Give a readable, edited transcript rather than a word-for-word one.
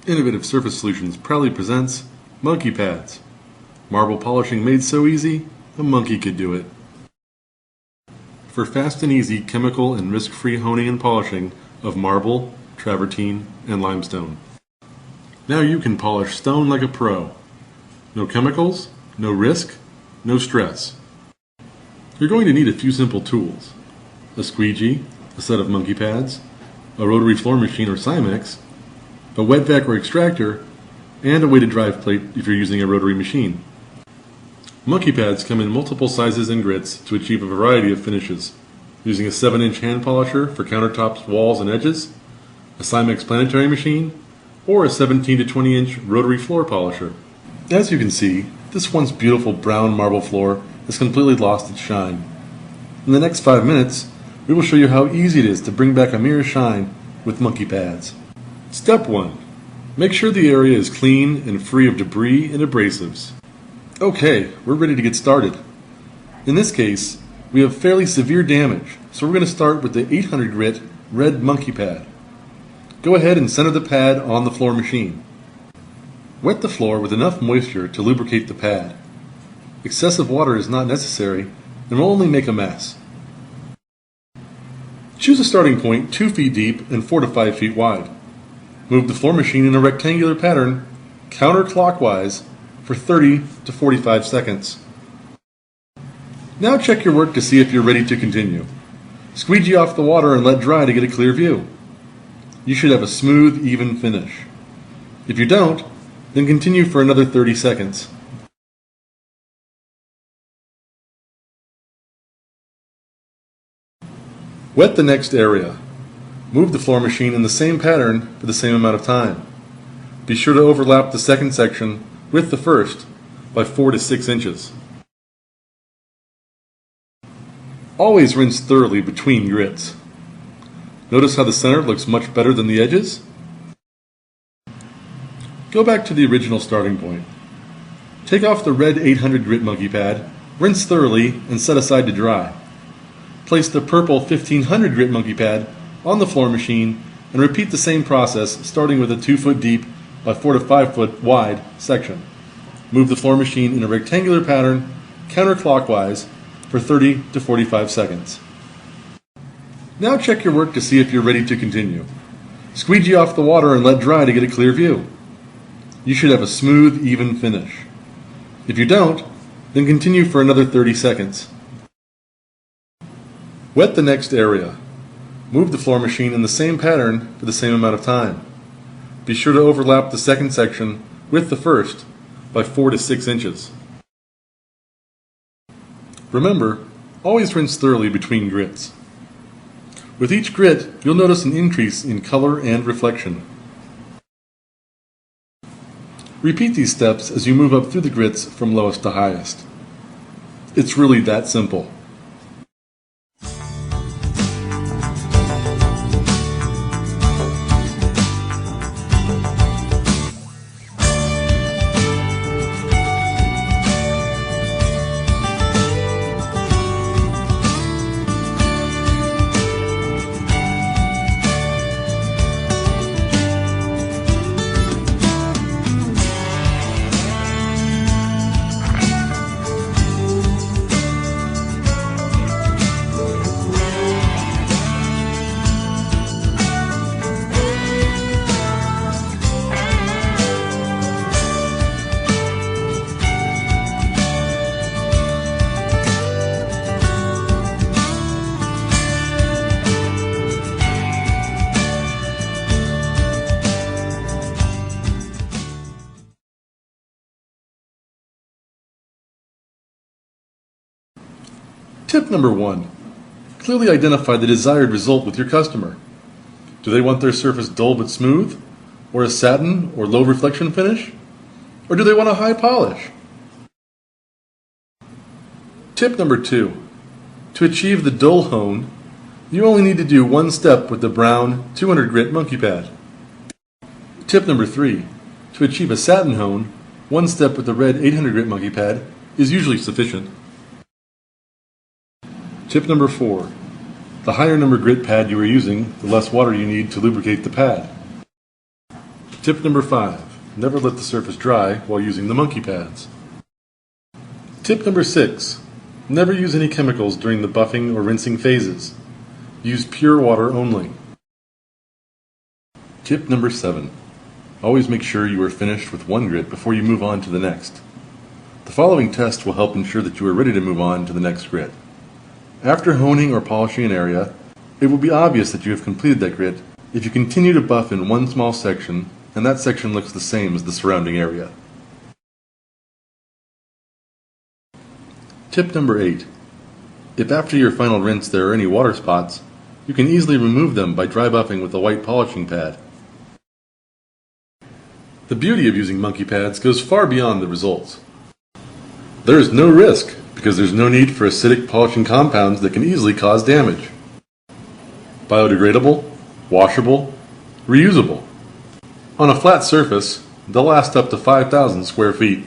Innovative Surface Solutions proudly presents Monkey Pads. Marble polishing made so easy, a monkey could do it. For fast and easy chemical and risk-free honing and polishing of marble, travertine, and limestone. Now you can polish stone like a pro. No chemicals, no risk, no stress. You're going to need a few simple tools: a squeegee, a set of monkey pads, a rotary floor machine or Simex, a wet vac or extractor, and a weighted drive plate if you're using a rotary machine. Monkey pads come in multiple sizes and grits to achieve a variety of finishes, using a 7-inch hand polisher for countertops, walls, and edges, a Simex planetary machine, or a 17 to 20-inch rotary floor polisher. As you can see, this once beautiful brown marble floor has completely lost its shine. In the next 5 minutes, we will show you how easy it is to bring back a mirror shine with monkey pads. Step 1. Make sure the area is clean and free of debris and abrasives. Okay, we're ready to get started. In this case, we have fairly severe damage, so we're going to start with the 800 grit red monkey pad. Go ahead and center the pad on the floor machine. Wet the floor with enough moisture to lubricate the pad. Excessive water is not necessary and will only make a mess. Choose a starting point 2 feet deep and 4 to 5 feet wide. Move the floor machine in a rectangular pattern counterclockwise for 30 to 45 seconds. Now check your work to see if you're ready to continue. Squeegee off the water and let dry to get a clear view. You should have a smooth, even finish. If you don't, then continue for another 30 seconds. Wet the next area. Move the floor machine in the same pattern for the same amount of time. Be sure to overlap the second section with the first by 4 to 6 inches. Always rinse thoroughly between grits. Notice how the center looks much better than the edges? Go back to the original starting point. Take off the red 800 grit monkey pad, rinse thoroughly, and set aside to dry. Place the purple 1500 grit monkey pad on the floor machine and repeat the same process, starting with a 2 foot deep by 4 to 5 foot wide section. Move the floor machine in a rectangular pattern counterclockwise for 30 to 45 seconds. Now check your work to see if you're ready to continue. Squeegee off the water and let dry to get a clear view. You should have a smooth, even finish. If you don't, then continue for another 30 seconds. Wet the next area. Move the floor machine in the same pattern for the same amount of time. Be sure to overlap the second section with the first by 4 to 6 inches. Remember, always rinse thoroughly between grits. With each grit, you'll notice an increase in color and reflection. Repeat these steps as you move up through the grits from lowest to highest. It's really that simple. Tip number 1. Clearly identify the desired result with your customer. Do they want their surface dull but smooth, or a satin or low reflection finish? Or do they want a high polish? Tip number 2. To achieve the dull hone, you only need to do one step with the brown 200 grit monkey pad. Tip number 3. To achieve a satin hone, one step with the red 800 grit monkey pad is usually sufficient. Tip number 4. The higher number grit pad you are using, the less water you need to lubricate the pad. Tip number 5. Never let the surface dry while using the monkey pads. Tip number 6. Never use any chemicals during the buffing or rinsing phases. Use pure water only. Tip number 7. Always make sure you are finished with one grit before you move on to the next. The following test will help ensure that you are ready to move on to the next grit. After honing or polishing an area, it will be obvious that you have completed that grit if you continue to buff in one small section and that section looks the same as the surrounding area. Tip number 8. If after your final rinse there are any water spots, you can easily remove them by dry buffing with a white polishing pad. The beauty of using monkey pads goes far beyond the results. There is no risk because there's no need for acidic polishing compounds that can easily cause damage. Biodegradable, washable, reusable. On a flat surface, they'll last up to 5,000 square feet.